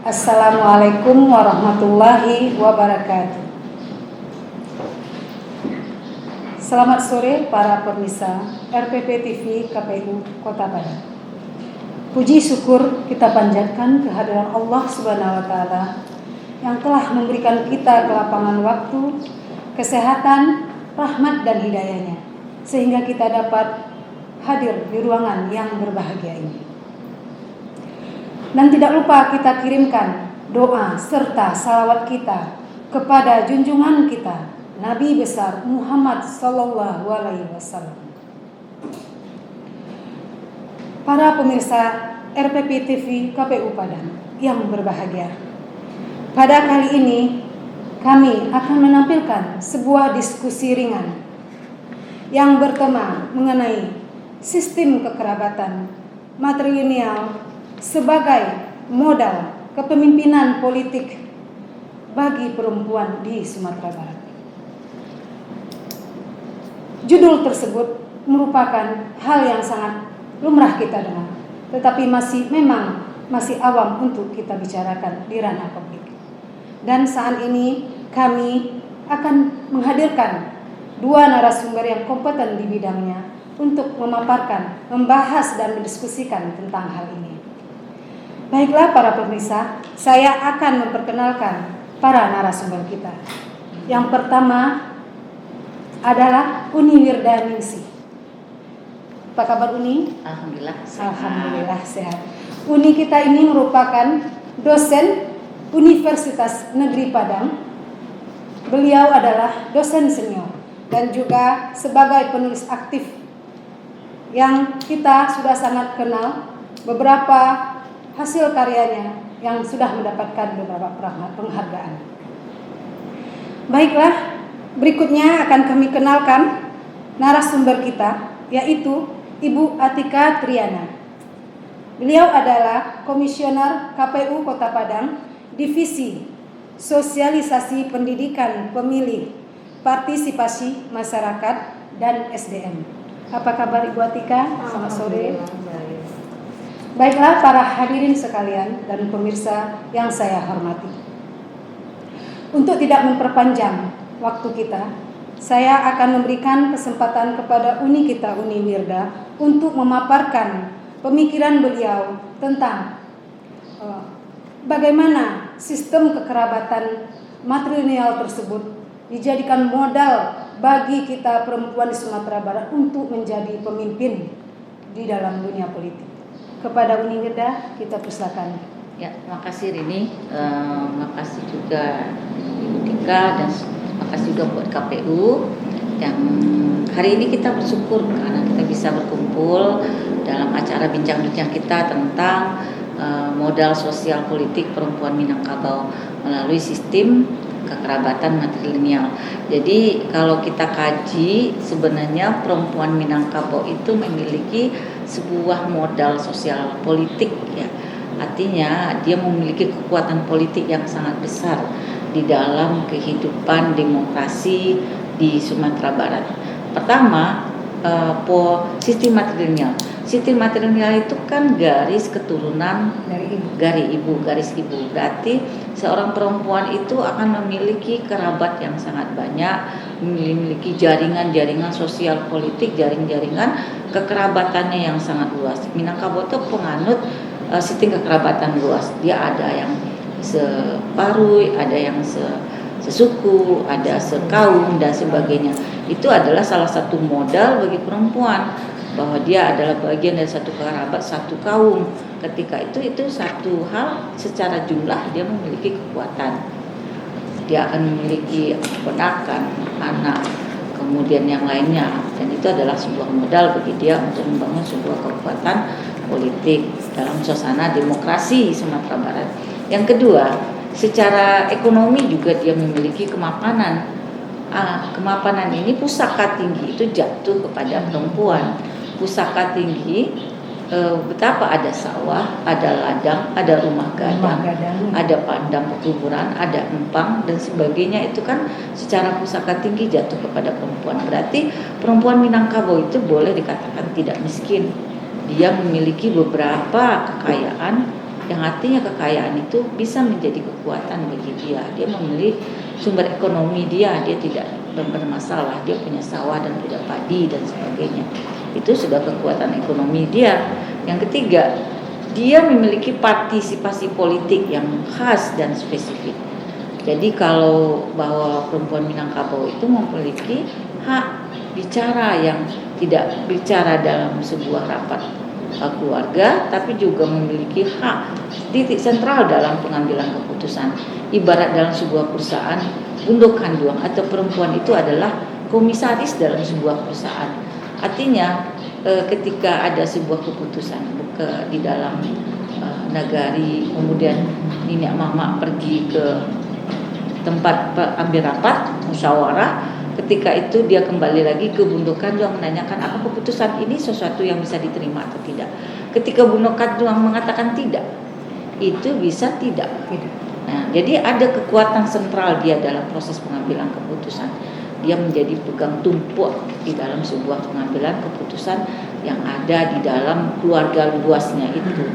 Assalamualaikum warahmatullahi wabarakatuh. Selamat sore para pemirsa RPP TV KPU Kota Padang. Puji syukur kita panjatkan kehadiran Allah Subhanahu wa taala yang telah memberikan kita kelapangan waktu, kesehatan, rahmat dan hidayahnya sehingga kita dapat hadir di ruangan yang berbahagia ini. Dan tidak lupa kita kirimkan doa serta salawat kita kepada junjungan kita Nabi besar Muhammad Sallallahu Alaihi Wasallam. Para pemirsa RPP TV KPU Padang yang berbahagia, pada kali ini kami akan menampilkan sebuah diskusi ringan yang bertema mengenai sistem kekerabatan matrilineal sebagai modal kepemimpinan politik bagi perempuan di Sumatera Barat. Judul tersebut merupakan hal yang sangat lumrah kita dengar, tetapi masih awam untuk kita bicarakan di ranah publik. Dan saat ini kami akan menghadirkan dua narasumber yang kompeten di bidangnya untuk memaparkan, membahas dan mendiskusikan tentang hal ini. Baiklah para pemirsa, saya akan memperkenalkan para narasumber kita. Yang pertama adalah Uni Wirdaningsih. Apa kabar Uni? Alhamdulillah sehat. Alhamdulillah sehat. Uni kita ini merupakan dosen Universitas Negeri Padang. Beliau adalah dosen senior dan juga sebagai penulis aktif yang kita sudah sangat kenal. Beberapa hasil karyanya yang sudah mendapatkan beberapa penghargaan. Baiklah, berikutnya akan kami kenalkan narasumber kita, yaitu Ibu Atika Triana. Beliau adalah Komisioner KPU Kota Padang, Divisi Sosialisasi Pendidikan Pemilih, Partisipasi Masyarakat, dan SDM. Apa kabar Ibu Atika? Selamat sore. Baiklah para hadirin sekalian dan pemirsa yang saya hormati. Untuk tidak memperpanjang waktu kita, saya akan memberikan kesempatan kepada Uni kita, Uni Wirda, untuk memaparkan pemikiran beliau tentang bagaimana sistem kekerabatan matrilineal tersebut dijadikan modal bagi kita perempuan di Sumatera Barat untuk menjadi pemimpin di dalam dunia politik. Kepada Uni Wirda, kita persilakan. Ya, terima kasih Rini, terima kasih juga Ibu Tika, dan terima kasih juga buat KPU. Yang hari ini kita bersyukur karena kita bisa berkumpul dalam acara bincang-bincang kita tentang modal sosial politik perempuan Minangkabau melalui sistem kekerabatan matrilineal. Jadi kalau kita kaji, sebenarnya perempuan Minangkabau itu memiliki sebuah modal sosial politik, ya. Artinya dia memiliki kekuatan politik yang sangat besar di dalam kehidupan demokrasi di Sumatera Barat. Pertama, sistem matrilineal. Sistem matrilineal itu kan garis keturunan dari ibu, garis ibu. Berarti seorang perempuan itu akan memiliki kerabat yang sangat banyak, memiliki jaringan-jaringan sosial politik, jaringan kekerabatannya yang sangat luas. Minangkabau itu penganut sistem kekerabatan luas. Dia ada yang separuh, ada yang sesuku, ada sekaum dan sebagainya. Itu adalah salah satu modal bagi perempuan, bahwa dia adalah bagian dari satu kerabat, satu kaum. Ketika itu satu hal, secara jumlah dia memiliki kekuatan. Dia akan memiliki keponakan, anak, kemudian yang lainnya, dan itu adalah sebuah modal bagi dia untuk membangun sebuah kekuatan politik dalam suasana demokrasi Sumatera Barat. Yang kedua, secara ekonomi juga dia memiliki kemapanan. Kemapanan ini pusaka tinggi itu jatuh kepada perempuan. Pusaka tinggi, betapa ada sawah, ada ladang, ada rumah gadang, ada padang pekuburan, ada empang dan sebagainya. Itu kan secara pusaka tinggi jatuh kepada perempuan. Berarti perempuan Minangkabau itu boleh dikatakan tidak miskin. Dia memiliki beberapa kekayaan yang artinya kekayaan itu bisa menjadi kekuatan bagi dia. Dia memilih sumber ekonomi dia tidak bermasalah, dia punya sawah dan punya padi dan sebagainya. Itu sudah kekuatan ekonomi dia. Yang ketiga, dia memiliki partisipasi politik yang khas dan spesifik. Jadi kalau bahwa perempuan Minangkabau itu memiliki hak bicara yang tidak bicara dalam sebuah rapat keluarga, tapi juga memiliki hak titik sentral dalam pengambilan keputusan. Ibarat dalam sebuah perusahaan, Bundo Kanduang atau perempuan itu adalah komisaris dalam sebuah perusahaan. Artinya ketika ada sebuah keputusan di dalam nagari, kemudian nenek mama pergi ke tempat ambil rapat musyawarah, ketika itu dia kembali lagi ke Bundo Kanduang menanyakan apa keputusan ini sesuatu yang bisa diterima atau tidak. Ketika Bundo Kanduang mengatakan tidak, itu bisa tidak. Nah, jadi ada kekuatan sentral dia dalam proses pengambilan keputusan. Dia menjadi pegang tumpuk di dalam sebuah pengambilan keputusan yang ada di dalam keluarga luasnya itu.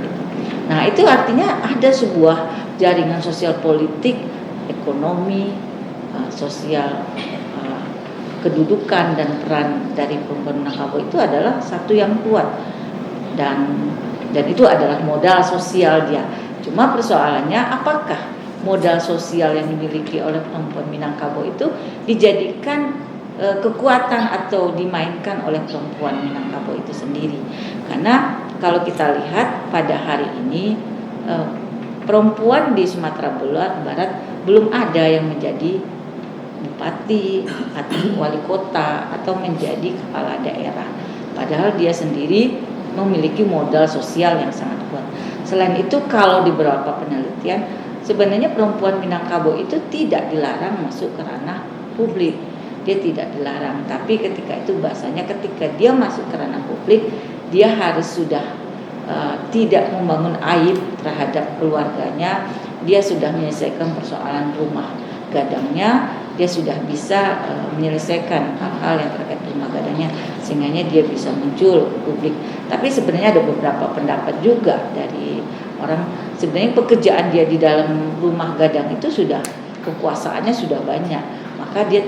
Nah, itu artinya ada sebuah jaringan sosial politik, ekonomi, sosial, kedudukan dan peran dari perempuan Minangkabau itu adalah satu yang kuat, dan itu adalah modal sosial dia. Cuma persoalannya apakah modal sosial yang dimiliki oleh perempuan Minangkabau itu dijadikan kekuatan atau dimainkan oleh perempuan Minangkabau itu sendiri. Karena kalau kita lihat pada hari ini perempuan di Sumatera Barat belum ada yang menjadi bupati atau wali kota atau menjadi kepala daerah. Padahal dia sendiri memiliki modal sosial yang sangat kuat. Selain itu, kalau di beberapa penelitian, sebenarnya perempuan Minangkabau itu tidak dilarang masuk ke ranah publik. Dia tidak dilarang, tapi ketika itu bahasanya ketika dia masuk ke ranah publik, dia harus sudah tidak membangun aib terhadap keluarganya. Dia sudah menyelesaikan persoalan rumah gadangnya, dia sudah bisa menyelesaikan hal-hal yang terkait rumah gadangnya, sehingga dia bisa muncul ke publik. Tapi sebenarnya ada beberapa pendapat juga dari orang, sebenarnya pekerjaan dia di dalam rumah gadang itu sudah kekuasaannya sudah banyak, maka dia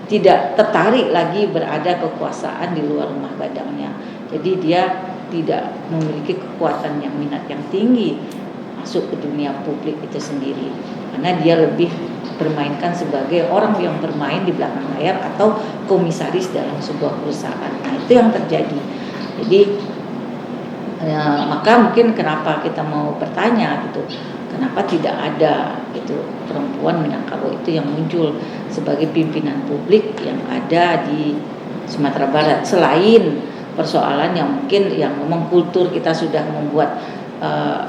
tidak tertarik lagi berada kekuasaan di luar rumah gadangnya. Jadi dia tidak memiliki kekuatan yang minat yang tinggi masuk ke dunia publik itu sendiri, karena dia lebih bermainkan sebagai orang yang bermain di belakang layar atau komisaris dalam sebuah perusahaan. Nah, itu yang terjadi. Jadi maka mungkin kenapa kita mau bertanya gitu, kenapa tidak ada gitu perempuan Minangkabau itu yang muncul sebagai pimpinan publik yang ada di Sumatera Barat, selain persoalan yang mungkin yang memang kultur kita sudah membuat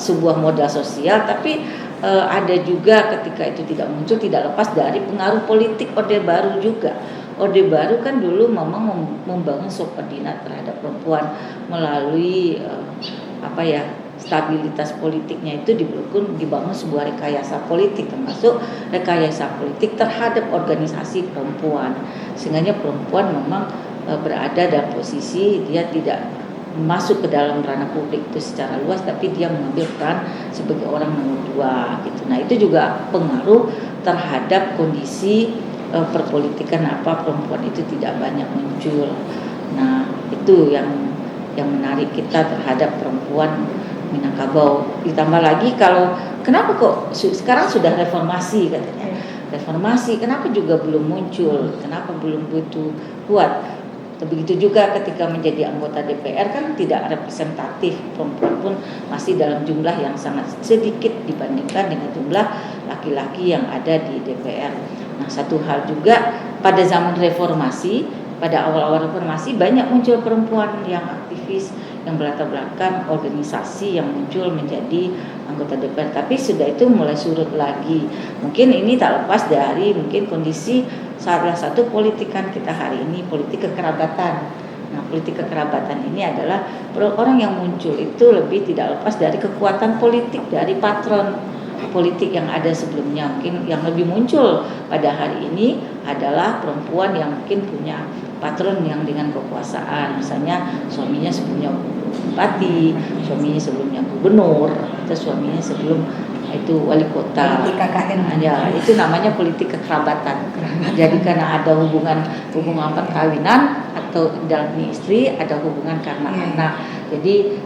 sebuah modal sosial, tapi ada juga ketika itu tidak muncul tidak lepas dari pengaruh politik Orde Baru juga. Orde Baru kan dulu memang membangun subordinat terhadap perempuan melalui stabilitas politiknya itu dibangun sebuah rekayasa politik, termasuk rekayasa politik terhadap organisasi perempuan, sehingga perempuan memang berada dalam posisi dia tidak masuk ke dalam ranah publik itu secara luas, tapi dia mengambil peran sebagai orang nomor 2 gitu. Nah, itu juga pengaruh terhadap kondisi perpolitikan perempuan itu tidak banyak muncul. Nah, itu yang menarik kita terhadap perempuan Minangkabau. Ditambah lagi kalau kenapa kok sekarang sudah reformasi katanya. Reformasi kenapa juga belum muncul? Kenapa belum begitu kuat? Begitu juga ketika menjadi anggota DPR kan tidak representatif, perempuan pun masih dalam jumlah yang sangat sedikit dibandingkan dengan jumlah laki-laki yang ada di DPR. Nah, satu hal juga pada zaman reformasi, pada awal-awal reformasi banyak muncul perempuan yang aktivis, yang berlatar belakang organisasi yang muncul menjadi anggota DPR. Tapi sudah itu mulai surut lagi. Mungkin ini tak lepas dari mungkin kondisi salah satu politikan kita hari ini, politik kekerabatan. Nah, politik kekerabatan ini adalah orang yang muncul itu lebih tidak lepas dari kekuatan politik dari patron politik yang ada sebelumnya. Mungkin yang lebih muncul pada hari ini adalah perempuan yang mungkin punya patron yang dengan kekuasaan, misalnya suaminya punya bupati, suaminya sebelumnya gubernur, atau suaminya sebelum itu wali kota. Politik KKN. Ya, itu namanya politik kekerabatan. Jadi karena ada hubungan perkawinan atau dalam istri, ada hubungan karena anak. Jadi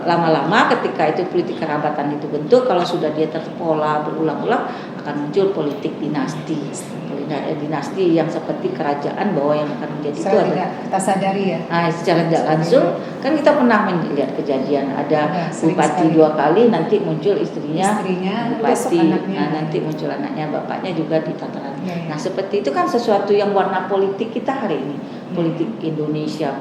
lama-lama ketika itu politik kerabatan itu bentuk, kalau sudah dia terpola berulang-ulang akan muncul politik dinasti. Dinasti yang seperti kerajaan bahwa yang akan menjadi itu ada. Kita sadari ya. Nah, secara tidak langsung kan kita pernah melihat kejadian ada bupati 2 kali, nanti muncul istrinya bupati, nanti muncul anaknya, bapaknya juga di tataran. Nah, seperti itu kan sesuatu yang warna politik kita hari ini. Politik Indonesia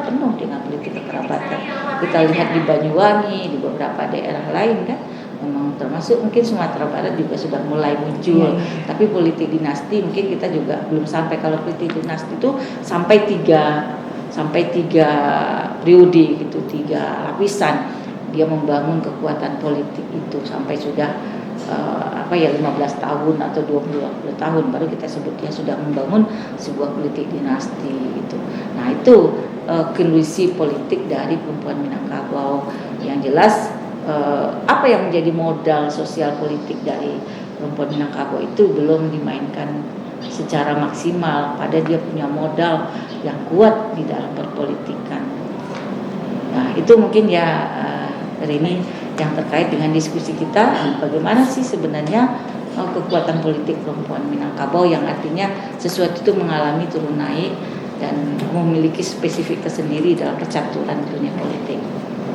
penuh dengan politik kekerabatan. Kita lihat di Banyuwangi, di beberapa daerah lain kan, memang termasuk mungkin Sumatera Barat juga sudah mulai muncul. Tapi politik dinasti mungkin kita juga belum sampai. Kalau politik dinasti itu sampai tiga periode gitu, 3 lapisan dia membangun kekuatan politik itu sampai sudah 15 tahun atau 20 tahun baru kita sebut dia sudah membangun sebuah politik dinasti gitu. Nah, itu kondisi politik dari perempuan Minangkabau. Yang jelas apa yang menjadi modal sosial politik dari perempuan Minangkabau itu belum dimainkan secara maksimal, pada dia punya modal yang kuat di dalam perpolitikan. Nah, itu mungkin ya hari ini yang terkait dengan diskusi kita, bagaimana sih sebenarnya kekuatan politik perempuan Minangkabau, yang artinya sesuatu itu mengalami turun naik dan memiliki spesifik tersendiri dalam percaturan dunia politik.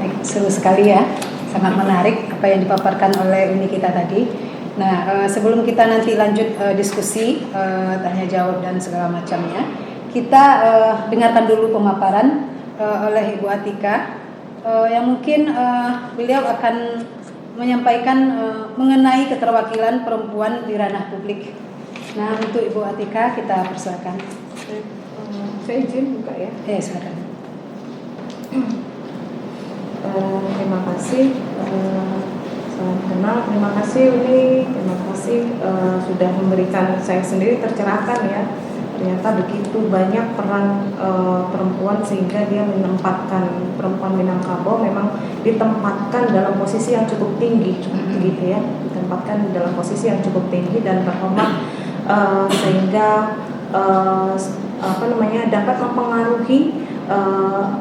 Baik, seru sekali ya, sangat menarik apa yang dipaparkan oleh Uni kita tadi. Nah, sebelum kita nanti lanjut diskusi, tanya jawab dan segala macamnya, kita dengarkan dulu pemaparan oleh Ibu Atika. Yang mungkin beliau akan menyampaikan mengenai keterwakilan perempuan di ranah publik. Nah, untuk Ibu Atika kita persilakan. Saya izin buka ya. Silakan. Terima kasih. Salam kenal. Terima kasih Uni. Terima kasih sudah memberikan saya sendiri tercerahkan ya. Ternyata begitu banyak peran perempuan sehingga dia menempatkan perempuan Minangkabau memang ditempatkan dalam posisi yang cukup tinggi, gitu ya, ditempatkan dalam posisi yang cukup tinggi dan terhormat sehingga dapat mempengaruhi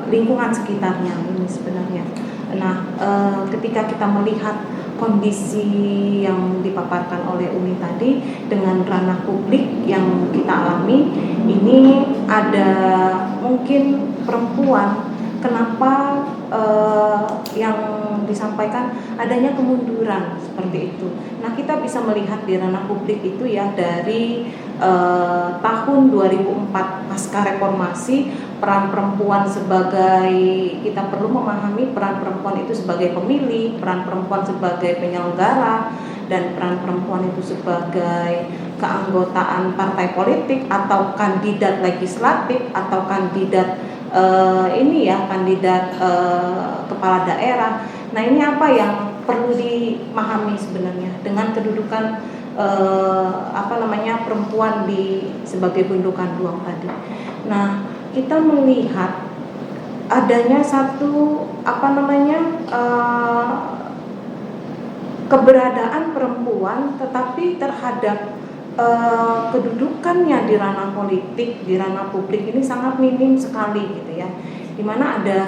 lingkungan sekitarnya ini sebenarnya. Nah, ketika kita melihat kondisi yang dipaparkan oleh Uni tadi dengan ranah publik yang kita alami, ini ada mungkin perempuan, kenapa yang disampaikan adanya kemunduran seperti itu. Nah, kita bisa melihat di ranah publik itu ya dari tahun 2004 pasca reformasi, peran perempuan sebagai, kita perlu memahami peran perempuan itu sebagai pemilih, peran perempuan sebagai penyelenggara, dan peran perempuan itu sebagai keanggotaan partai politik atau kandidat legislatif atau kandidat kandidat kepala daerah. Nah, ini apa yang perlu dimahami sebenarnya dengan kedudukan perempuan sebagai gundukan ruang tadi. Nah, kita melihat adanya satu keberadaan perempuan, tetapi terhadap kedudukannya di ranah politik, di ranah publik ini sangat minim sekali gitu ya. Dimana ada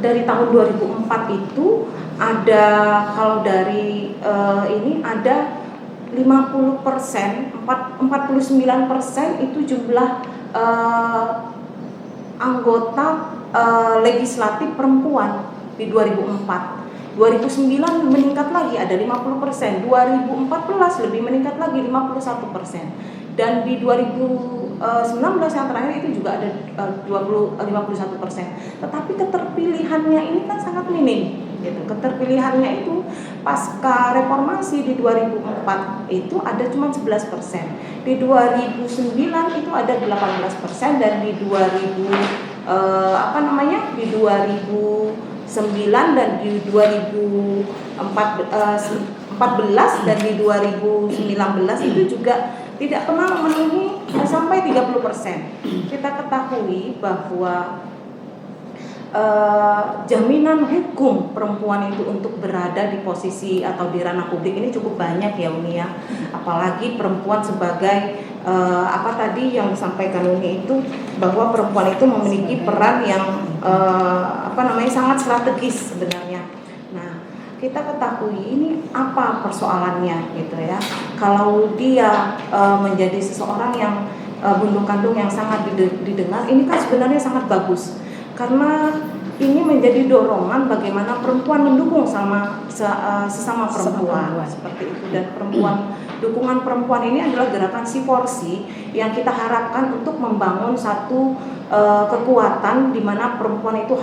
dari tahun 2004 itu ada, kalau dari ini ada 50%, 49% itu jumlah anggota legislatif perempuan di 2004. 2009 meningkat lagi ada 50%, 2014 lebih meningkat lagi 51%. Dan di 2019 yang terakhir itu juga ada 51%. Tetapi keterpilihannya ini kan sangat minim gitu. Keterpilihannya itu pasca reformasi di 2004 itu ada cuma 11%. Di 2009 itu ada 18%, dan di 2009 dan di 2014 dan di 2019 itu juga tidak pernah memenuhi sampai 30%. Kita ketahui bahwa jaminan hukum perempuan itu untuk berada di posisi atau di ranah publik ini cukup banyak ya Uni ya. Apalagi perempuan sebagai apa tadi yang disampaikan Uni itu, bahwa perempuan itu memiliki peran yang sangat strategis sebenarnya. Nah, kita ketahui ini apa persoalannya gitu ya. Kalau dia menjadi seseorang yang bundung kandung yang sangat didengar, ini kan sebenarnya sangat bagus. Karena ini menjadi dorongan bagaimana perempuan mendukung sesama perempuan seperti itu. Dan dukungan perempuan ini adalah gerakan C4C yang kita harapkan untuk membangun satu kekuatan di mana perempuan itu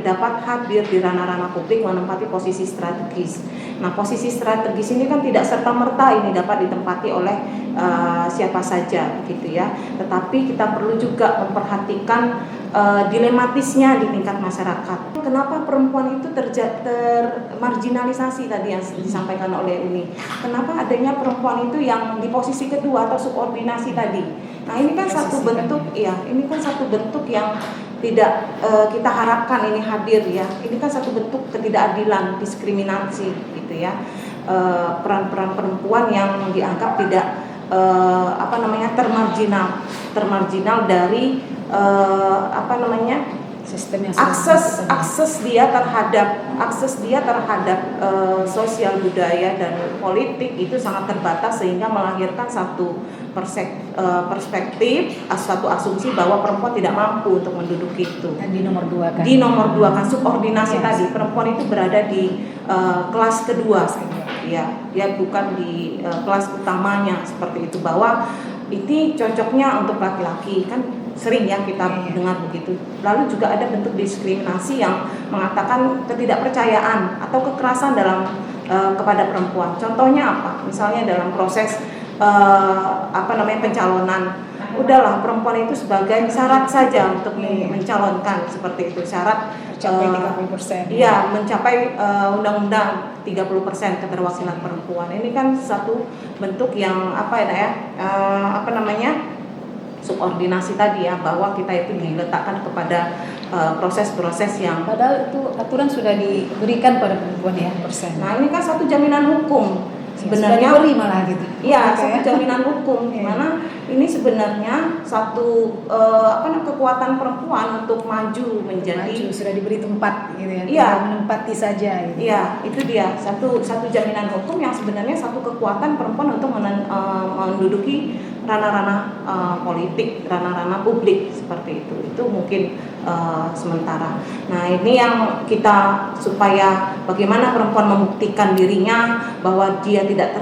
dapat hadir di ranah-ranah publik, menempati posisi strategis. Nah, posisi strategis ini kan tidak serta-merta ini dapat ditempati oleh siapa saja gitu ya. Tetapi kita perlu juga memperhatikan dilematisnya di tingkat masyarakat. Kenapa perempuan itu termarginalisasi tadi yang disampaikan oleh Uni? Kenapa adanya perempuan itu yang di posisi kedua atau subordinasi tadi? Nah, ini kan satu bentuk yang tidak kita harapkan ini hadir ya. Ini kan satu bentuk ketidakadilan, diskriminasi gitu ya. Peran-peran perempuan yang dianggap tidak termarginal dari sistem yang akses dia terhadap sosial budaya dan politik itu sangat terbatas, sehingga melahirkan satu perspektif, satu asumsi bahwa perempuan tidak mampu untuk menduduki itu. Di nomor dua kan subordinasi tadi, perempuan itu berada di kelas kedua ya, dia bukan di kelas utamanya seperti itu, bahwa ini cocoknya untuk laki-laki, kan sering ya kita dengar begitu. Lalu juga ada bentuk diskriminasi yang mengatakan ketidakpercayaan atau kekerasan kepada perempuan. Contohnya apa? Misalnya dalam proses pencalonan, udahlah perempuan itu sebagai syarat saja untuk mencalonkan seperti itu, syarat mencapai 30%. Iya, mencapai undang-undang 30% keterwakilan perempuan. Ini kan satu bentuk yang subordinasi tadi ya, bahwa kita itu diletakkan kepada proses-proses yang padahal itu aturan sudah diberikan pada perempuan ya persen. Nah, ini kan satu jaminan hukum sebenarnya, sudah diberi malah gitu. Iya, satu jaminan hukum di mana ini sebenarnya satu kekuatan perempuan untuk maju sudah diberi tempat gitu ya. Iya, menempati saja gitu. Iya, itu dia satu jaminan hukum yang sebenarnya satu kekuatan perempuan untuk menduduki ranah-ranah politik, ranah-ranah publik seperti itu. Itu mungkin sementara. Nah, ini yang kita supaya bagaimana perempuan membuktikan dirinya bahwa dia tidak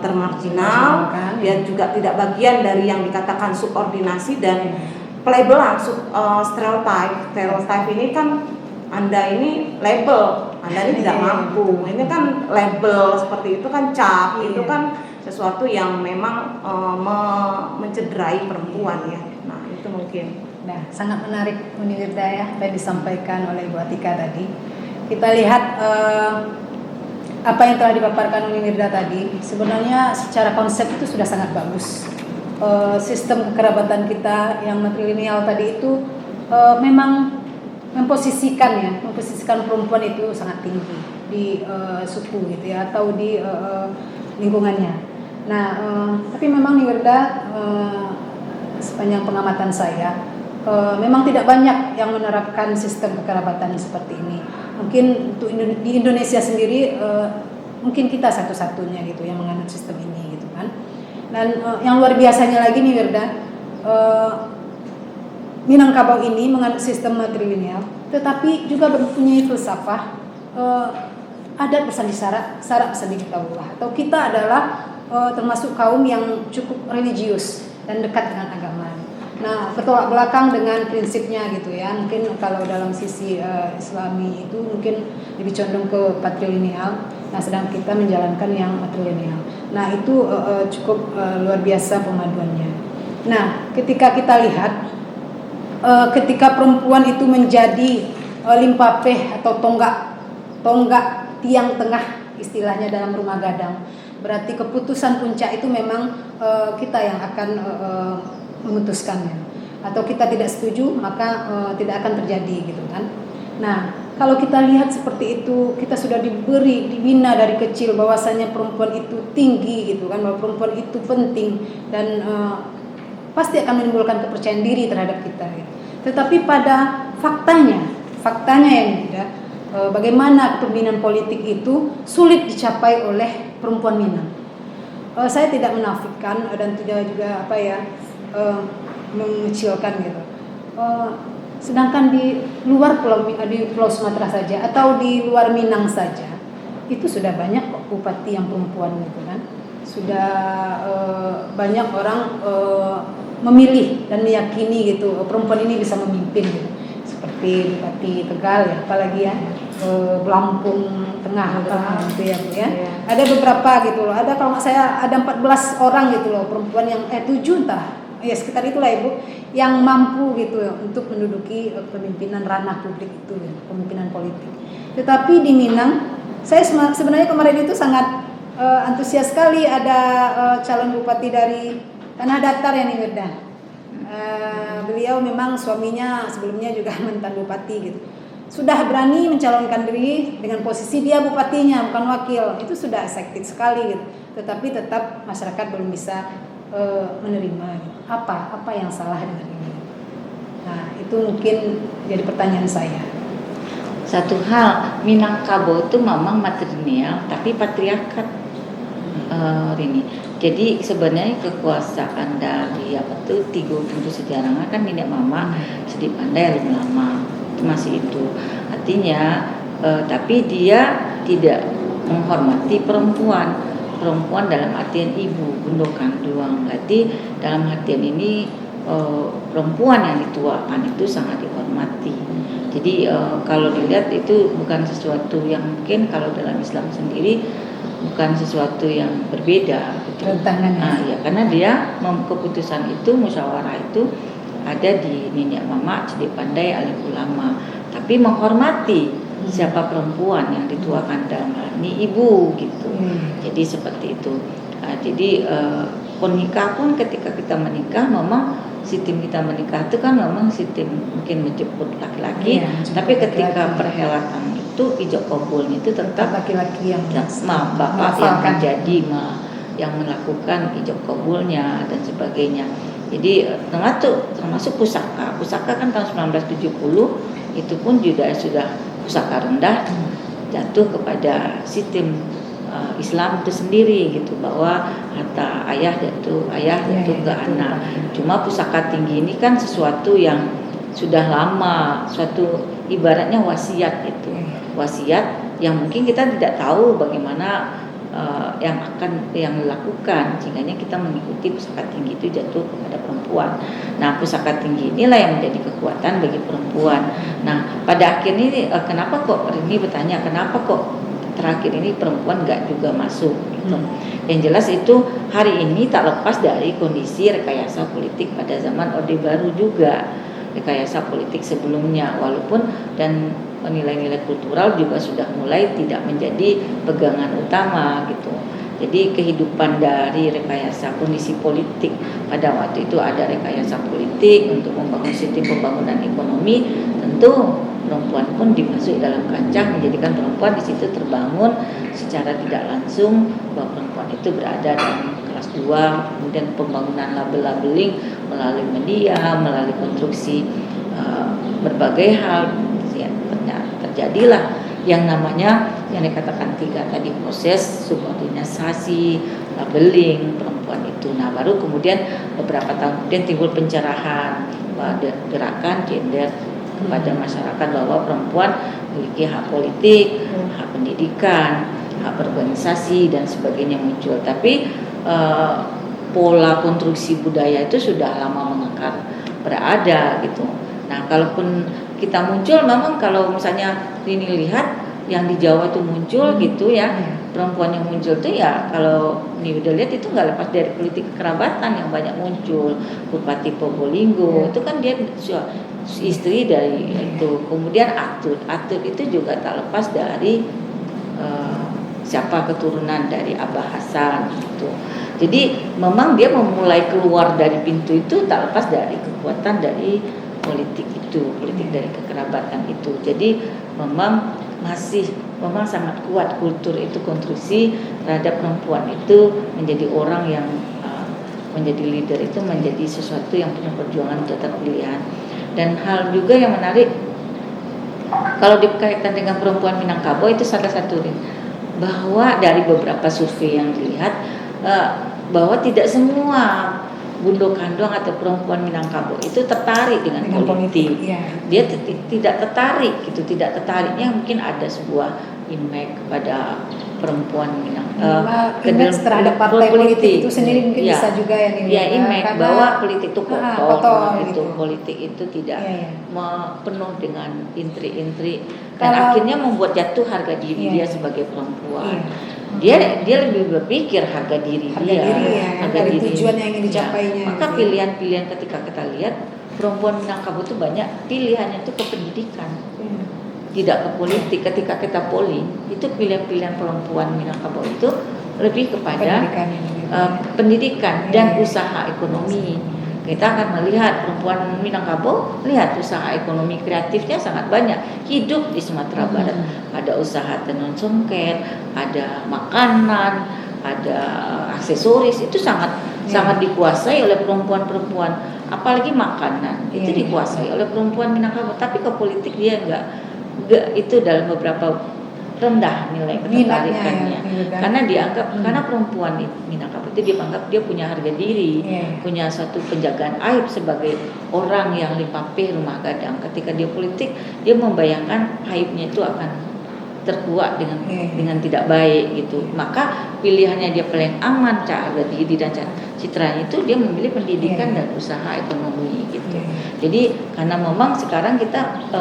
termarginal, dia juga tidak bagian dari yang dikatakan subordinasi dan pelabelan stereotype ini kan Anda ini label, Anda ini tidak mampu. Ini kan label seperti itu kan cap, itu kan sesuatu yang memang mencederai perempuan ya. Nah, itu mungkin. Nah, sangat menarik Uni Wirda ya yang disampaikan oleh Ibu Atika tadi. Kita lihat apa yang telah dipaparkan Uni Wirda tadi. Sebenarnya secara konsep itu sudah sangat bagus. Sistem kekerabatan kita yang matrilineal tadi itu memang memposisikan perempuan itu sangat tinggi di suku gitu ya, atau di lingkungannya. Nah, tapi memang Uni Wirda sepanjang pengamatan saya memang tidak banyak yang menerapkan sistem kekerabatan seperti ini. Mungkin untuk di Indonesia sendiri mungkin kita satu-satunya gitu yang menganut sistem ini gitu kan. Dan yang luar biasanya lagi nih Wirda, Minangkabau ini menganut sistem matrilineal, tetapi juga mempunyai filsafah adat bersandi syarat bersandi kitabullah. Atau kita adalah termasuk kaum yang cukup religius dan dekat dengan agama. Nah, bertolak belakang dengan prinsipnya gitu ya. Mungkin kalau dalam sisi Islami itu mungkin lebih condong ke patrilineal. Nah, sedang kita menjalankan yang matrilineal. Nah, itu cukup luar biasa pemaduannya. Nah, ketika kita lihat ketika perempuan itu menjadi limpapeh atau tonggak tiang tengah istilahnya dalam rumah gadang, berarti keputusan puncak itu memang kita yang akan memutuskannya. atau kita tidak setuju, maka tidak akan terjadi gitu kan. Nah, kalau kita lihat seperti itu, kita sudah dibina dari kecil bahwasanya perempuan itu tinggi gitu kan, bahwa perempuan itu penting dan pasti akan menimbulkan kepercayaan diri terhadap kita. Gitu. Tetapi pada faktanya yang tidak, bagaimana kepemimpinan politik itu sulit dicapai oleh perempuan Minang. Saya tidak menafikan dan tidak juga mengecilkan gitu. Sedangkan di luar Pulau Sumatera saja atau di luar Minang saja itu sudah banyak kok bupati yang perempuan gitu kan. Sudah banyak orang memilih dan meyakini gitu perempuan ini bisa memimpin gitu. Seperti Bupati Tegal ya, apalagi ya Lampung Tengah gitu ya Bu ya. Ada beberapa gitu loh. Ada kalau nggak saya ada 14 orang gitu loh perempuan yang 7 entah. Ya sekitar itulah Ibu yang mampu gitu ya, untuk menduduki kepemimpinan ranah publik itu ya, kepemimpinan politik. Tetapi di Minang saya sebenarnya kemarin itu sangat antusias sekali ada calon bupati dari Tanah Datar ya nih Wirda. Beliau memang suaminya sebelumnya juga mantan bupati gitu. Sudah berani mencalonkan diri dengan posisi dia bupatinya bukan wakil. Itu sudah excited sekali gitu. Tetapi tetap masyarakat belum bisa menerima gitu. Apa yang salah dengan ini? Nah, itu mungkin jadi pertanyaan saya. Satu hal, Minangkabau itu memang matrilineal tapi patriarkat ini. Jadi sebenarnya kekuasaan dari Tigo Tentu Sejarah kan nenek mama sedih pandai lama masih itu. Artinya tapi dia tidak menghormati perempuan dalam artian ibu, bunda kandung. Berarti dalam artian ini perempuan yang dituakan itu sangat dihormati. Jadi kalau dilihat itu bukan sesuatu yang mungkin kalau dalam Islam sendiri bukan sesuatu yang berbeda. Ya, karena dia keputusan itu musyawarah itu ada di nenek mama, cedi pandai, alim ulama. Tapi menghormati siapa perempuan yang dituakan dalam hal ini ibu gitu. Jadi seperti itu. Jadi penikah pun ketika kita menikah memang sistem kita menikah itu kan memang sistem mungkin menjemput laki-laki, tapi ketika perhelatan itu ijab kabulnya itu tetap laki-laki yang bapak yang menjadi yang melakukan ijab kabulnya dan sebagainya. Jadi termasuk pusaka kan tahun 1970 itu pun juga sudah pusaka rendah jatuh kepada sistem Islam itu sendiri gitu, bahwa harta ayah jatuh ke anak. Cuma pusaka tinggi ini kan sesuatu yang sudah lama, suatu ibaratnya wasiat itu. Wasiat yang mungkin kita tidak tahu bagaimana yang dilakukan, sehingga kita mengikuti pusaka tinggi itu jatuh kepada perempuan. Nah, pusaka tinggi inilah yang menjadi kekuatan bagi perempuan. Nah, pada akhirnya kenapa kok ini bertanya kenapa kok terakhir ini perempuan nggak juga masuk gitu. Yang jelas itu hari ini tak lepas dari kondisi rekayasa politik pada zaman Orde Baru juga, rekayasa politik sebelumnya, walaupun dan nilai-nilai kultural juga sudah mulai tidak menjadi pegangan utama gitu. Jadi kehidupan dari rekayasa kondisi politik pada waktu itu ada rekayasa politik untuk membangun sistem pembangunan ekonomi, tentu perempuan pun dimasuk dalam kancah, menjadikan perempuan di situ terbangun secara tidak langsung bahwa perempuan itu berada dalam kelas 2, kemudian pembangunan label-labeling melalui media, melalui konstruksi berbagai hal. Terjadilah yang namanya yang dikatakan 3 tadi, proses subordinasi, labeling perempuan itu. Nah, baru kemudian beberapa tahun kemudian timbul pencerahan gerakan gender kepada masyarakat bahwa perempuan memiliki hak politik, hak pendidikan, hak berorganisasi dan sebagainya muncul. Tapi pola konstruksi budaya itu sudah lama mengakar berada gitu. Nah, kalaupun kita muncul, memang kalau misalnya ini lihat yang di Jawa itu muncul gitu ya, perempuan yang muncul itu ya kalau ini udah lihat itu nggak lepas dari politik kekerabatan yang banyak muncul. Bupati Probolinggo itu kan dia istri dari itu. Kemudian Atut itu juga tak lepas dari siapa keturunan dari Abah Hasan gitu. Jadi memang dia memulai keluar dari pintu itu tak lepas dari kekuatan dari politik itu, politik dari kekerabatan itu. Jadi memang sangat kuat kultur itu, konstruksi terhadap perempuan itu menjadi orang yang menjadi leader itu menjadi sesuatu yang punya perjuangan untuk terpilihan. Dan hal juga yang menarik kalau dikaitkan dengan perempuan Minangkabau itu salah satu bahwa dari beberapa survei yang dilihat bahwa tidak semua Bundo Kandung atau perempuan Minangkabau itu tertarik dengan politik. Ya. Dia tidak tertarik gitu, tidak tertariknya mungkin ada sebuah image kepada perempuan image terhadap partai politik itu sendiri mungkin bisa juga ya nih. Ya, image bahwa politik itu kotor itu gitu. Politik itu tidak penuh dengan intrik-intrik dan Kalau, akhirnya membuat jatuh harga diri dia sebagai perempuan. Dia lebih berpikir harga diri harga diri tujuan yang ingin dicapainya. Maka pilihan-pilihan ketika kita lihat perempuan Minangkabau itu banyak pilihannya itu ke pendidikan. Tidak ke politik. Ketika kita polling itu pilihan-pilihan perempuan Minangkabau itu lebih kepada pendidikan dan usaha ekonomi. Kita akan melihat perempuan Minangkabau, lihat usaha ekonomi kreatifnya sangat banyak. Hidup di Sumatera Barat, ada usaha tenun songket, ada makanan, ada aksesoris, itu sangat dikuasai oleh perempuan-perempuan. Apalagi makanan itu dikuasai oleh perempuan Minangkabau. Tapi ke politik dia enggak itu dalam beberapa rendah nilai ketertarikannya karena dianggap karena perempuan Minangkabau itu dianggap dia punya harga diri, punya satu penjagaan aib sebagai orang yang lipapih rumah gadang. Ketika dia politik, dia membayangkan aibnya itu akan terkuak dengan tidak baik gitu. Maka pilihannya dia paling aman cara diri dan citranya itu dia memilih pendidikan dan usaha ekonomi gitu. Jadi karena memang sekarang kita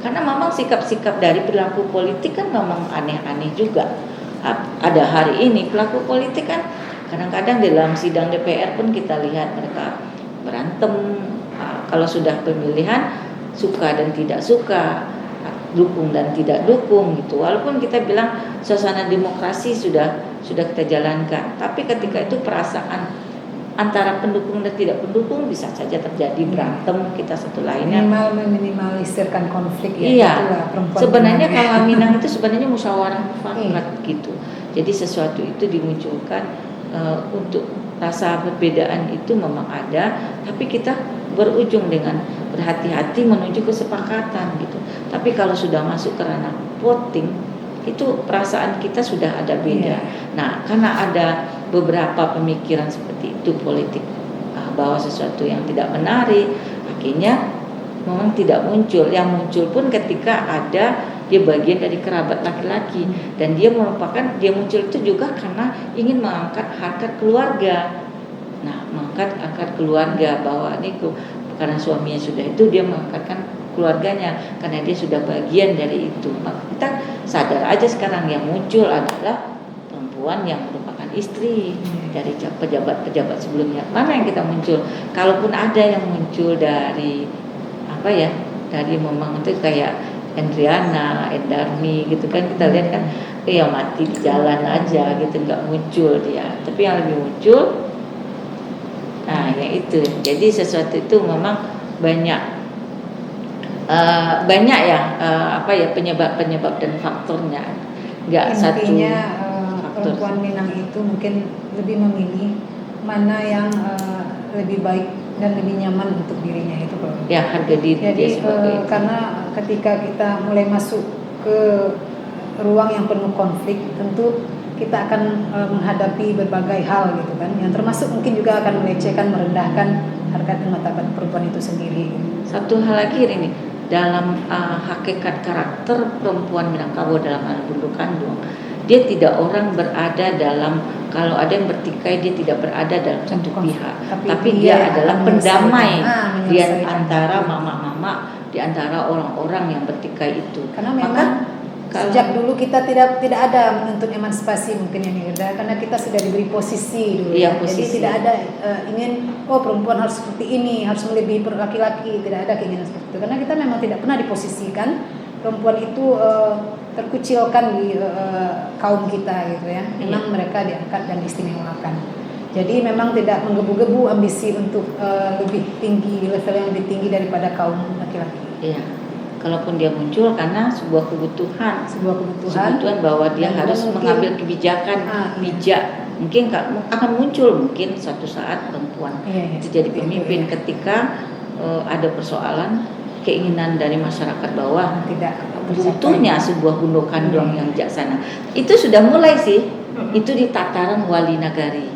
karena memang sikap-sikap dari perilaku politik kan memang aneh-aneh juga. Ada hari ini pelaku politik kan kadang-kadang di dalam sidang DPR pun kita lihat mereka berantem. Kalau sudah pemilihan suka dan tidak suka, dukung dan tidak dukung gitu. Walaupun kita bilang suasana demokrasi sudah kita jalankan, tapi ketika itu perasaan antara pendukung dan tidak pendukung bisa saja terjadi berantem kita satu lainnya. Meminimalisirkan konflik perempuan. Sebenarnya kalau Minang itu sebenarnya musyawarah mufakat gitu. Jadi sesuatu itu dimunculkan untuk rasa perbedaan itu memang ada, tapi kita berujung dengan berhati-hati menuju kesepakatan gitu. Tapi kalau sudah masuk ke ranah voting itu perasaan kita sudah ada beda. Nah, karena ada beberapa pemikiran seperti itu politik bahwa sesuatu yang tidak menarik akhirnya memang tidak muncul. Yang muncul pun ketika ada dia bagian dari kerabat laki-laki dan dia muncul itu juga karena ingin mengangkat harkat keluarga. Nah, mengangkat harkat keluarga bahwa ini karena suaminya sudah itu dia mengangkatkan keluarganya karena dia sudah bagian dari itu. Maka kita sadar aja sekarang yang muncul adalah perempuan yang merupakan istri dari pejabat-pejabat sebelumnya. Mana yang kita muncul? Kalaupun ada yang muncul dari dari memang itu kayak Endriana, Endarmi gitu kan kita lihat kan mati di jalan aja gitu nggak muncul dia. Tapi yang lebih muncul yang itu. Jadi sesuatu itu memang banyak penyebab dan faktornya. Enggak satu faktor. Perempuan Minang itu mungkin lebih memilih mana yang lebih baik dan lebih nyaman untuk dirinya itu harga diri. Jadi dia sebagai karena ketika kita mulai masuk ke ruang yang penuh konflik, tentu kita akan menghadapi berbagai hal gitu kan, yang termasuk mungkin juga akan melecehkan, merendahkan harkat dan martabat perempuan itu sendiri. Satu hal lagi ini dalam hakikat karakter perempuan Minangkabau dalam hal Bundo Kandung, dia tidak orang berada dalam, kalau ada yang bertikai dia tidak berada dalam satu pihak, tapi dia adalah pendamai di antara mama-mama, di antara orang-orang yang bertikai itu. Karena memang sejak dulu kita tidak ada menuntut emansipasi mungkin yang ada, karena kita sudah diberi posisi dulu. Jadi tidak ada ingin perempuan harus seperti ini, harus melebihi laki-laki, tidak ada keinginan seperti itu. Karena kita memang tidak pernah diposisikan perempuan itu terkucilkan di kaum kita gitu ya. Memang mereka diangkat dan diistimewakan. Jadi memang tidak menggebu-gebu ambisi untuk lebih tinggi, level yang lebih tinggi daripada kaum laki-laki. Iya. Kalaupun dia muncul karena sebuah kebutuhan bahwa dia harus mengambil kebijakan bijak. Mungkin akan muncul mungkin suatu saat perempuan itu jadi pemimpin ketika ada persoalan keinginan dari masyarakat bawah tidak butuhnya sebuah gundukan doang yang bijaksana. Itu sudah mulai sih. Itu di tataran wali nagari.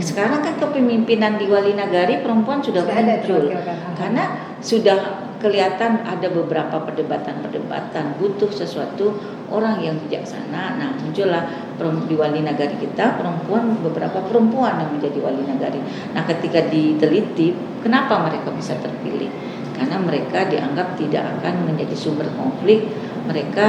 Sekarang kan kepemimpinan di wali nagari perempuan sudah muncul karena sudah kelihatan ada beberapa perdebatan butuh sesuatu orang yang bijaksana. Nah, muncullah di wali nagari kita beberapa perempuan yang menjadi wali nagari. Nah, ketika diteliti kenapa mereka bisa terpilih, karena mereka dianggap tidak akan menjadi sumber konflik. Mereka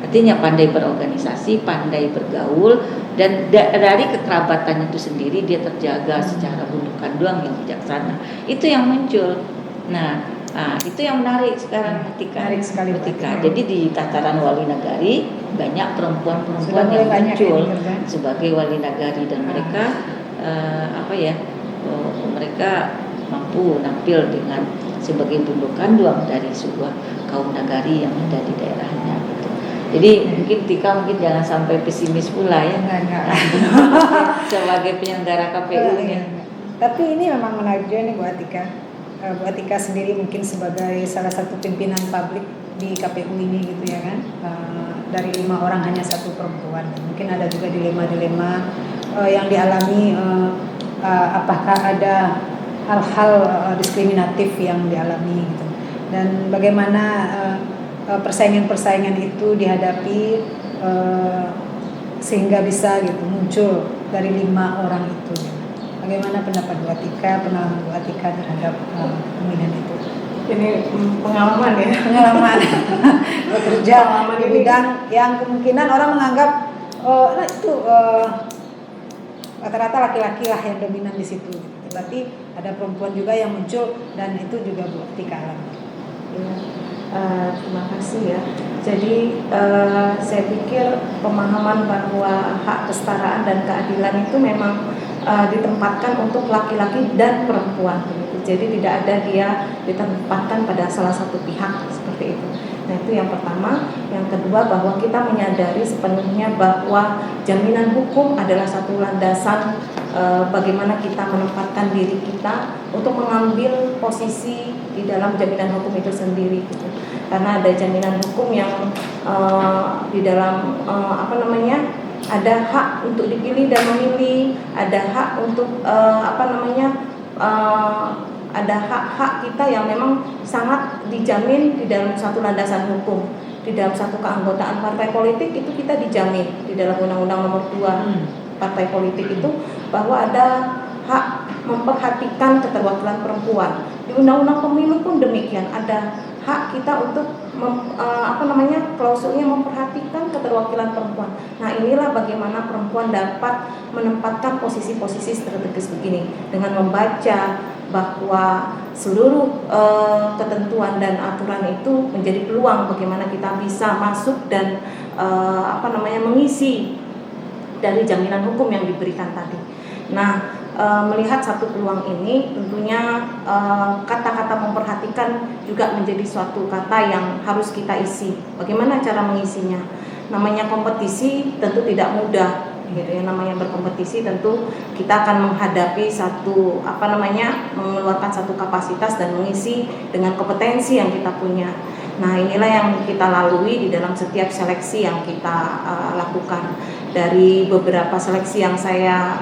artinya pandai berorganisasi, pandai bergaul, dan dari kekerabatan itu sendiri dia terjaga secara gundukan doang yang bijaksana. Itu yang muncul. Nah, itu yang menarik sekarang ketika. Jadi di tataran wali nagari banyak perempuan-perempuan yang muncul sebagai wali nagari dan mereka mereka mampu tampil dengan sebagai gundukan doang dari sebuah kaum nagari yang ada di daerahnya gitu. Jadi mungkin Tika jangan sampai pesimis pula ya. Sebagai penyelenggara KPU nya. Tapi ini memang menarik juga nih Bu Atika. Bu Atika sendiri mungkin sebagai salah satu pimpinan publik di KPU ini gitu ya kan, dari 5 orang hanya 1 perempuan. Mungkin ada juga dilema-dilema yang dialami, apakah ada hal-hal diskriminatif yang dialami gitu, dan bagaimana persaingan-persaingan itu dihadapi sehingga bisa gitu muncul dari 5 orang itu. Bagaimana pendapat Bu Atika, pengalaman Bu Atika terhadap pemilihan itu? Ini pengalaman ya. Pengalaman bekerja di bidang yang kemungkinan orang menganggap rata-rata laki-laki lah yang dominan di situ. Berarti ada perempuan juga yang muncul dan itu juga Bu Atika alami. Terima kasih ya. Jadi saya pikir pemahaman bahwa hak kesetaraan dan keadilan itu memang ditempatkan untuk laki-laki dan perempuan. Jadi tidak ada dia ditempatkan pada salah satu pihak seperti itu. Nah, itu yang pertama. Yang kedua, bahwa kita menyadari sepenuhnya bahwa jaminan hukum adalah satu landasan bagaimana kita menempatkan diri kita untuk mengambil posisi di dalam jaminan hukum itu sendiri gitu. Karena ada jaminan hukum yang di dalam ada hak untuk dipilih dan memilih, ada hak untuk ada hak-hak kita yang memang sangat dijamin di dalam satu landasan hukum. Di dalam satu keanggotaan partai politik itu kita dijamin di dalam Undang-Undang Nomor 2 Partai Politik itu bahwa ada hak memperhatikan keterwakilan perempuan. Di Undang-Undang Pemilu pun demikian, ada hak kita untuk klausulnya memperhatikan keterwakilan perempuan. Nah, inilah bagaimana perempuan dapat menempatkan posisi-posisi strategis begini dengan membaca bahwa seluruh ketentuan dan aturan itu menjadi peluang bagaimana kita bisa masuk dan mengisi dari jaminan hukum yang diberikan tadi. Nah, melihat satu peluang ini tentunya kata-kata memperhatikan juga menjadi suatu kata yang harus kita isi. Bagaimana cara mengisinya? Namanya kompetisi tentu tidak mudah. Gitu ya, namanya berkompetisi tentu kita akan menghadapi mengeluarkan satu kapasitas dan mengisi dengan kompetensi yang kita punya. Nah, inilah yang kita lalui di dalam setiap seleksi yang kita lakukan. Dari beberapa seleksi yang saya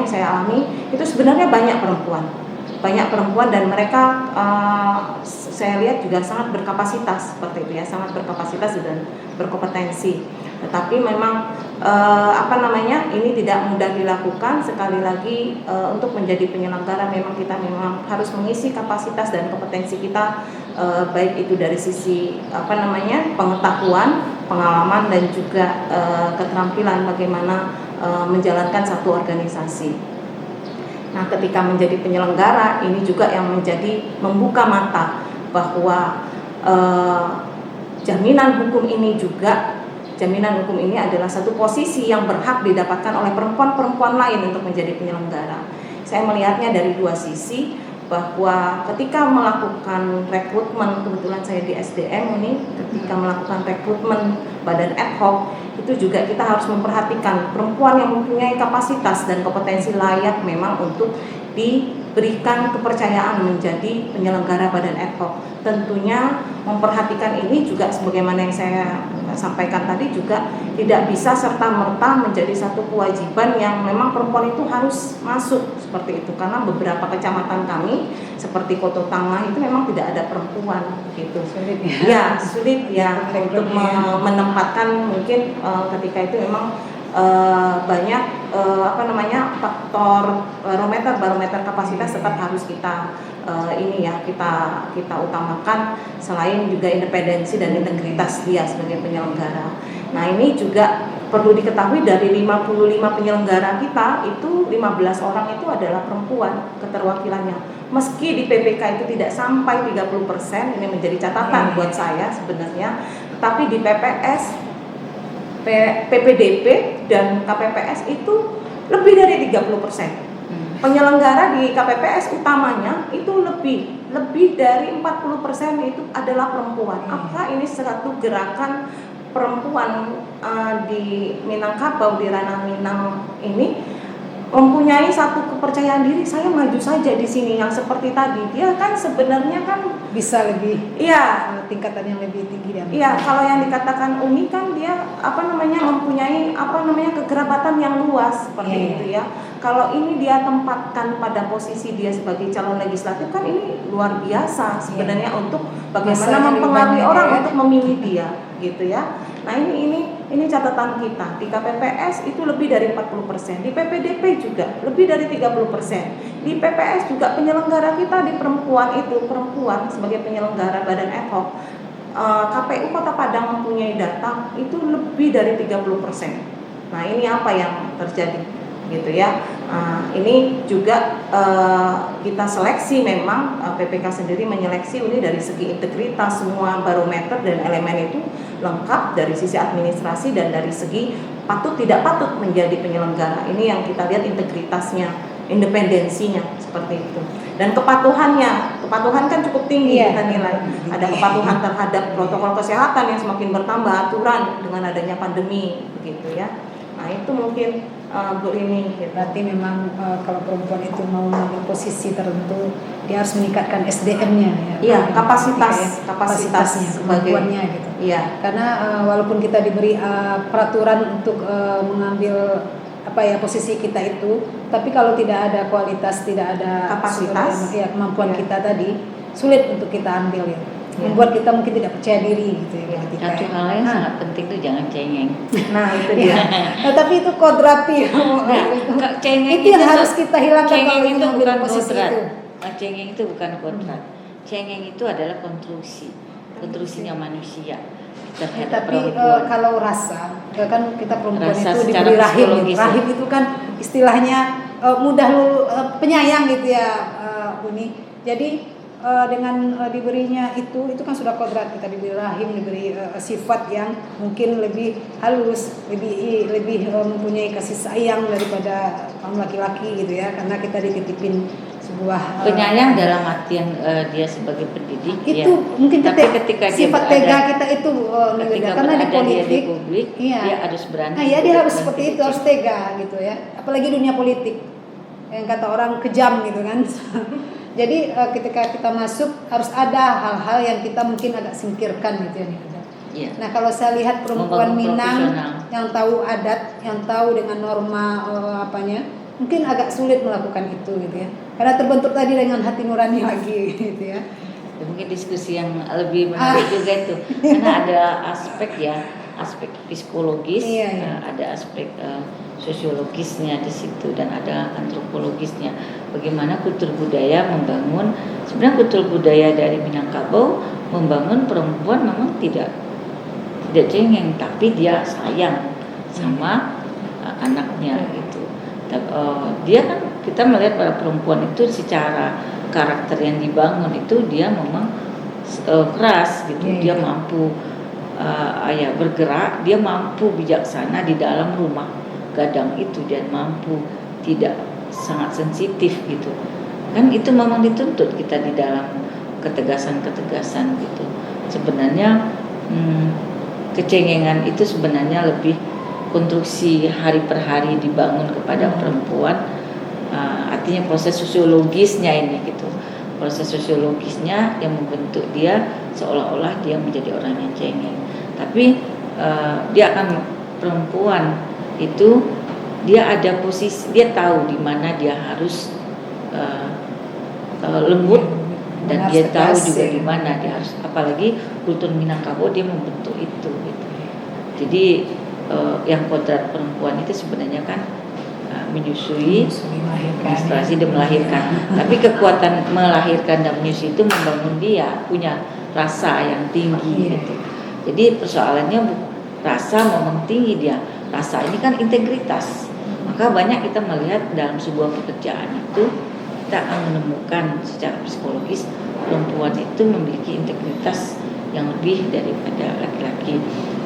saya alami, itu sebenarnya banyak perempuan dan mereka saya lihat juga sangat berkapasitas seperti itu ya, sangat berkapasitas dan berkompetensi. Tetapi memang ini tidak mudah dilakukan. Sekali lagi untuk menjadi penyelenggara memang kita harus mengisi kapasitas dan kompetensi kita, baik itu dari sisi pengetahuan, pengalaman dan juga keterampilan bagaimana menjalankan satu organisasi. Nah, ketika menjadi penyelenggara ini juga yang membuka mata bahwa jaminan hukum ini adalah satu posisi yang berhak didapatkan oleh perempuan-perempuan lain untuk menjadi penyelenggara. Saya melihatnya dari dua sisi, bahwa ketika melakukan rekrutmen, kebetulan saya di SDM ini, ketika melakukan rekrutmen badan ad hoc, itu juga kita harus memperhatikan perempuan yang mempunyai kapasitas dan kompetensi layak memang untuk diberikan kepercayaan menjadi penyelenggara badan ad hoc. Tentunya memperhatikan ini juga sebagaimana yang saya sampaikan tadi, juga tidak bisa serta-merta menjadi satu kewajiban yang memang perempuan itu harus masuk seperti itu, karena beberapa kecamatan kami seperti Koto Tangah itu memang tidak ada perempuan gitu. Sulit ya untuk menempatkan, mungkin ketika itu memang banyak faktor barometer kapasitas tetap harus kita kita utamakan, selain juga independensi dan integritas dia sebagai penyelenggara. Nah, ini juga perlu diketahui, dari 55 penyelenggara kita itu 15 orang itu adalah perempuan keterwakilannya. Meski di PPK itu tidak sampai 30%, ini menjadi catatan buat saya sebenarnya, tetapi di PPS, PPDP dan KPPS itu lebih dari 30%. Penyelenggara di KPPS utamanya itu lebih dari 40% itu adalah perempuan. Apakah ini satu gerakan perempuan di Minangkabau, di ranah Minang ini mempunyai satu kepercayaan diri, saya maju saja di sini, yang seperti tadi dia kan sebenarnya kan bisa lebih tingkatan yang lebih tinggi dan kalau yang dikatakan Umi kan dia mempunyai kekerabatan yang luas seperti itu ya. Kalau ini dia tempatkan pada posisi dia sebagai calon legislatif, kan ini luar biasa sebenarnya untuk bagaimana mempengaruhi orang untuk memilih dia gitu ya. Nah, ini catatan kita. Di KPPS itu lebih dari 40%, di PPDP juga lebih dari 30%. Di PPS juga penyelenggara kita di perempuan sebagai penyelenggara badan ad hoc. KPU Kota Padang mempunyai data itu lebih dari 30%. Nah, ini apa yang terjadi gitu ya. Ini juga kita seleksi, memang PPK sendiri menyeleksi ini dari segi integritas, semua barometer dan elemen itu lengkap dari sisi administrasi dan dari segi patut tidak patut menjadi penyelenggara. Ini yang kita lihat, integritasnya, independensinya seperti itu. Dan kepatuhan kan cukup tinggi kita nilai. Ada kepatuhan terhadap protokol kesehatan yang semakin bertambah, aturan dengan adanya pandemi begitu ya. Nah, itu mungkin Bu Rini gitu. Berarti memang kalau perempuan itu mau mengambil posisi tertentu, dia harus meningkatkan SDM-nya ya. Iya, kapasitasnya kemampuannya gitu. Iya. Karena walaupun kita diberi peraturan untuk mengambil posisi kita itu, tapi kalau tidak ada kualitas, tidak ada kapasitas, kemampuan kita tadi, sulit untuk kita ambil ya. Membuat kita mungkin tidak percaya diri gitu ya. Satu hal yang sangat penting itu jangan cengeng. Nah, itu dia. Tapi itu kodrati. Cengeng itu yang harus kita hilangkan. Cengeng itu bukan kodrat. Itu. Cengeng itu bukan kodrat. Cengeng itu adalah konstruksinya manusia terhadap tapi kalau rasa, kan kita perempuan rasa itu diberi rahim. Rahim itu kan istilahnya mudah penyayang gitu ya, Uni. Jadi dengan diberinya itu kan sudah kodrat, kita diberi rahim, diberi sifat yang mungkin lebih halus, lebih mempunyai kasih sayang daripada kaum laki-laki gitu ya, karena kita dititipin sebuah penyayang dalam artian dia sebagai pendidik itu ya. Mungkin tapi ketika sifat tega kita itu karena di politik di publik dia harus berani. Nah, dia harus seperti itu, harus tega gitu ya, apalagi dunia politik yang kata orang kejam gitu kan. Jadi ketika kita masuk harus ada hal-hal yang kita mungkin agak singkirkan gitu ya. Nah, kalau saya lihat perempuan Minang yang tahu adat, yang tahu dengan norma mungkin agak sulit melakukan itu gitu ya. Karena terbentuk tadi dengan hati nurani lagi gitu ya. Mungkin diskusi yang lebih menarik juga itu. Karena ada aspek psikologis, ada aspek sosiologisnya di situ, dan ada antropologisnya. Bagaimana kultur budaya membangun, sebenarnya kultur budaya dari Minangkabau membangun perempuan memang tidak cengeng, tapi dia sayang sama anaknya gitu. Dia kan, kita melihat pada perempuan itu secara karakter yang dibangun itu dia memang keras gitu. Dia mampu ya bergerak, dia mampu bijaksana di dalam rumah gadang itu, dan mampu tidak sangat sensitif gitu kan. Itu memang dituntut kita di dalam ketegasan gitu. Sebenarnya kecengengan itu sebenarnya lebih konstruksi hari per hari dibangun kepada perempuan. Artinya proses sosiologisnya ini gitu, proses sosiologisnya yang membentuk dia seolah-olah dia menjadi orang yang cengeng. Tapi dia akan, perempuan itu dia ada posisi, dia tahu di mana dia harus lembut, dan dia tahu juga di mana dia harus, apalagi kultur Minangkabau dia membentuk itu gitu. Jadi yang kodrat perempuan itu sebenarnya kan menyusui, menstruasi dan melahirkan. Tapi kekuatan melahirkan dan menyusui itu membangun dia punya rasa yang tinggi gitu. Jadi persoalannya rasa memang tinggi dia. Rasa ini kan integritas. Maka banyak kita melihat dalam sebuah pekerjaan itu kita akan menemukan secara psikologis perempuan itu memiliki integritas yang lebih daripada laki-laki.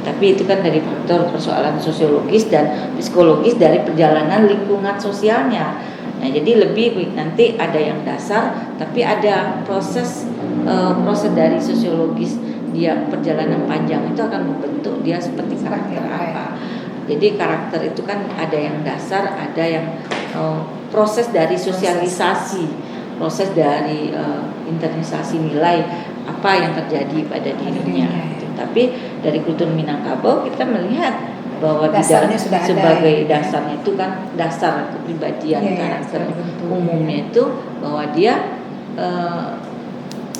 Tapi itu kan dari faktor persoalan sosiologis dan psikologis dari perjalanan lingkungan sosialnya. Nah, jadi lebih nanti ada yang dasar, tapi ada proses dari sosiologis dia, perjalanan panjang itu akan membentuk dia seperti karakter apa. Jadi karakter itu kan ada yang dasar, ada yang proses dari sosialisasi, proses dari internalisasi nilai apa yang terjadi pada dirinya. Tapi dari kultur Minangkabau kita melihat bahwa dasarnya sudah sebagai ada, dasarnya itu kan dasar kepribadian karakter umumnya itu bahwa dia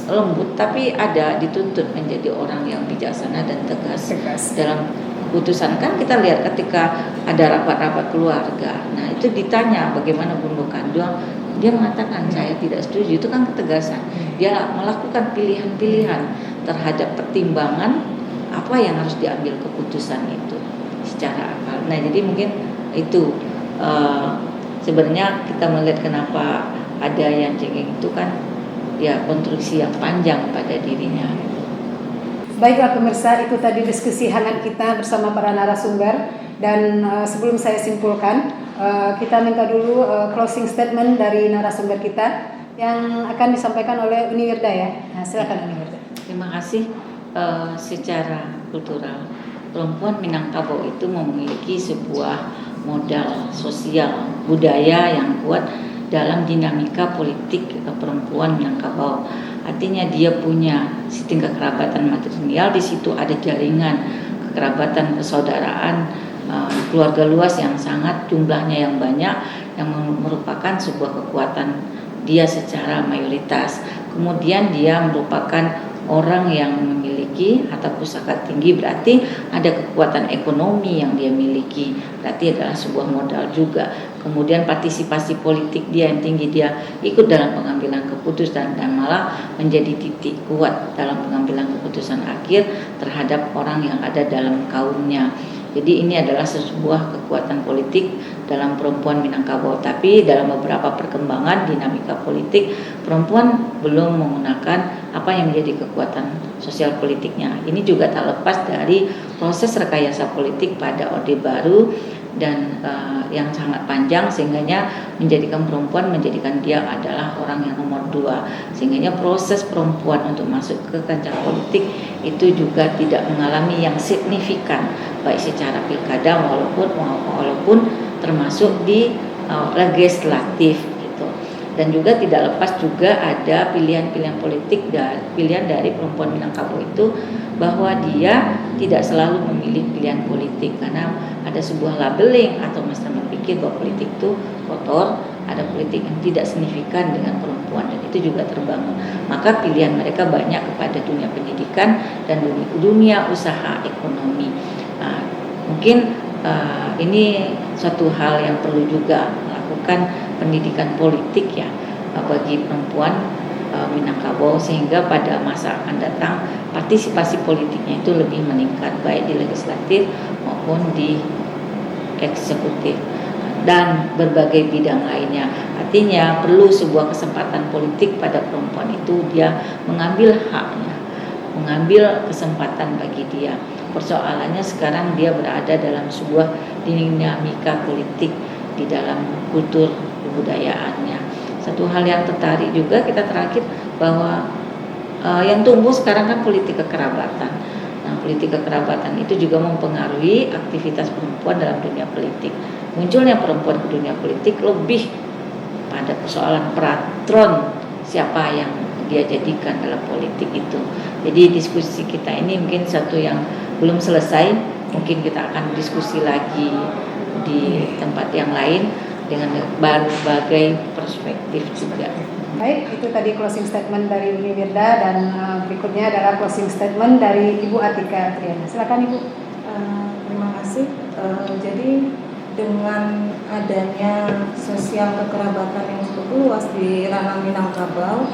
lembut, tapi ada dituntut menjadi orang yang bijaksana dan tegas. Dalam keputusan kan kita lihat ketika ada rapat-rapat keluarga, nah itu ditanya bagaimana Bunda Kanduang, dia mengatakan saya tidak setuju. Itu kan ketegasan. Dia melakukan pilihan-pilihan terhadap pertimbangan apa yang harus diambil keputusan itu secara akal. Nah, jadi mungkin itu sebenarnya kita melihat kenapa ada yang cengeng itu kan ya konstruksi yang panjang pada dirinya. Baiklah pemirsa, itu tadi diskusi hangat kita bersama para narasumber. Dan sebelum saya simpulkan, kita minta dulu closing statement dari narasumber kita yang akan disampaikan oleh Uni Wirda ya. Nah, silakan Uni Wirda. Terima kasih. Secara kultural, perempuan Minangkabau itu memiliki sebuah modal sosial budaya yang kuat dalam dinamika politik perempuan Minangkabau. Artinya dia punya sistem kekerabatan matrilineal, di situ ada jaringan kekerabatan persaudaraan, keluarga luas yang sangat jumlahnya yang banyak, yang merupakan sebuah kekuatan dia secara mayoritas. Kemudian dia merupakan orang yang memiliki harta pusaka tinggi, berarti ada kekuatan ekonomi yang dia miliki, berarti adalah sebuah modal juga. Kemudian partisipasi politik dia yang tinggi, dia ikut dalam pengambilan keputusan dan malah menjadi titik kuat dalam pengambilan keputusan akhir terhadap orang yang ada dalam kaumnya. Jadi ini adalah sebuah kekuatan politik dalam perempuan Minangkabau. Tapi dalam beberapa perkembangan dinamika politik, perempuan belum menggunakan apa yang menjadi kekuatan sosial politiknya. Ini juga tak lepas dari proses rekayasa politik pada Orde Baru dan yang sangat panjang, sehingganya menjadikan perempuan, menjadikan dia adalah orang yang nomor 2, sehingganya proses perempuan untuk masuk ke kancah politik itu juga tidak mengalami yang signifikan, baik secara pilkada walaupun termasuk di legislatif gitu. Dan juga tidak lepas juga ada pilihan-pilihan politik dan pilihan dari perempuan Minangkabau itu, bahwa dia tidak selalu memilih pilihan politik karena ada sebuah labeling atau masyarakat berpikir bahwa politik itu kotor, ada politik yang tidak signifikan dengan perempuan, dan itu juga terbangun. Maka pilihan mereka banyak kepada dunia pendidikan dan dunia usaha ekonomi. Nah, mungkin ini suatu hal yang perlu juga melakukan pendidikan politik ya bagi perempuan Minangkabau, sehingga pada masa akan datang partisipasi politiknya itu lebih meningkat, baik di legislatif maupun di eksekutif dan berbagai bidang lainnya. Artinya perlu sebuah kesempatan politik pada perempuan itu, dia mengambil haknya, mengambil kesempatan bagi dia Persoalannya sekarang dia berada dalam sebuah dinamika politik di dalam kultur kebudayaannya. Satu hal yang tertarik juga kita terakhir bahwa yang tumbuh sekarang kan politik kekerabatan. Nah, politik kekerabatan itu juga mempengaruhi aktivitas perempuan dalam dunia politik. Munculnya perempuan ke dunia politik lebih pada persoalan patron siapa yang dia jadikan dalam politik itu. Jadi diskusi kita ini mungkin satu yang belum selesai, mungkin kita akan diskusi lagi di tempat yang lain dengan berbagai perspektif juga. Baik, itu tadi closing statement dari Uni Wirda, dan berikutnya adalah closing statement dari Ibu Atika Triana. Silakan Ibu. Terima kasih. Jadi dengan adanya sosial kekerabatan yang cukup luas di ranah Minangkabau,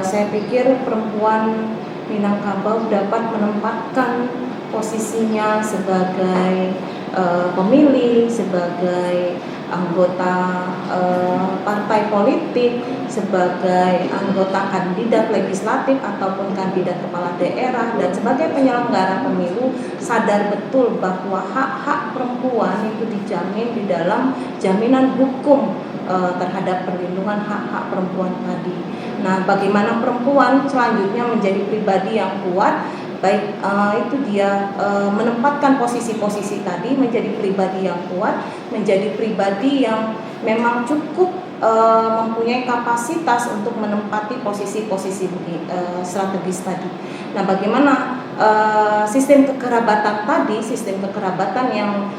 saya pikir perempuan Minangkabau dapat menempatkan posisinya sebagai pemilih, sebagai anggota partai politik, sebagai anggota kandidat legislatif ataupun kandidat kepala daerah, dan sebagai penyelenggara pemilu sadar betul bahwa hak-hak perempuan itu dijamin di dalam jaminan hukum terhadap perlindungan hak-hak perempuan tadi. Nah, bagaimana perempuan selanjutnya menjadi pribadi yang kuat, baik itu dia menempatkan posisi-posisi tadi menjadi pribadi yang kuat, menjadi pribadi yang memang cukup mempunyai kapasitas untuk menempati posisi-posisi strategis tadi. Nah, bagaimana sistem kekerabatan tadi, sistem kekerabatan yang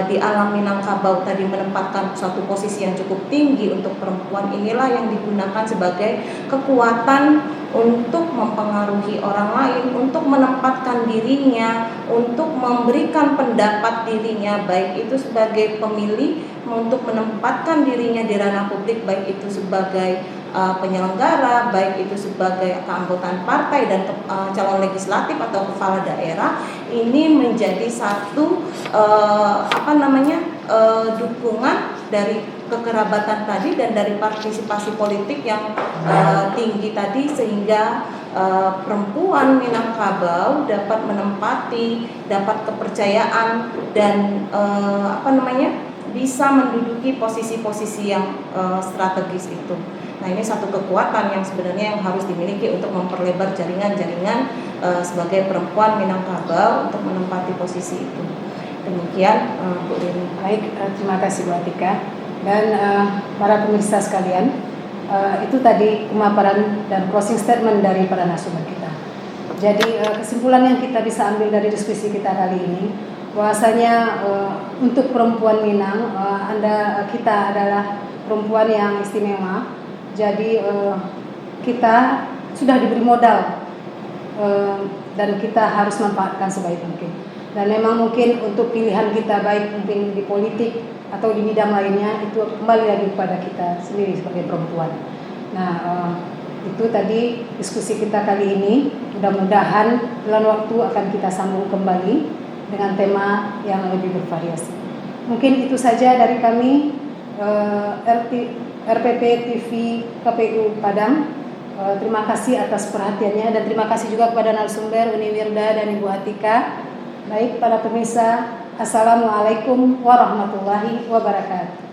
dialami Minangkabau tadi menempatkan suatu posisi yang cukup tinggi untuk perempuan, inilah yang digunakan sebagai kekuatan untuk mempengaruhi orang lain, untuk menempatkan dirinya, untuk memberikan pendapat dirinya, baik itu sebagai pemilih, untuk menempatkan dirinya di ranah publik, baik itu sebagai penyelenggara, baik itu sebagai keanggotaan partai dan calon legislatif atau kepala daerah. Ini menjadi satu dukungan dari kekerabatan tadi dan dari partisipasi politik yang tinggi tadi, sehingga perempuan Minangkabau dapat menempati, dapat kepercayaan dan bisa menduduki posisi-posisi yang strategis itu. Nah, ini satu kekuatan yang sebenarnya yang harus dimiliki untuk memperlebar jaringan-jaringan sebagai perempuan Minangkabau untuk menempati posisi itu. Demikian Bu Rini. Baik, terima kasih Bu Atika dan para pemirsa sekalian. Itu tadi pemaparan dan closing statement dari para narasumber kita. Jadi kesimpulan yang kita bisa ambil dari diskusi kita kali ini, bahwasanya untuk perempuan Minang, kita adalah perempuan yang istimewa. Jadi kita sudah diberi modal dan kita harus manfaatkan sebaik mungkin. Dan memang mungkin untuk pilihan kita, baik mungkin di politik atau di bidang lainnya, itu kembali lagi kepada kita sendiri sebagai perempuan. Nah, itu tadi diskusi kita kali ini. Mudah-mudahan dalam waktu akan kita sambung kembali dengan tema yang lebih bervariasi. Mungkin itu saja dari kami, RPP TV KPU Padang. Terima kasih atas perhatiannya dan terima kasih juga kepada narasumber Uni Wirda dan Ibu Atika. Baik para pemirsa, Assalamualaikum warahmatullahi wabarakatuh.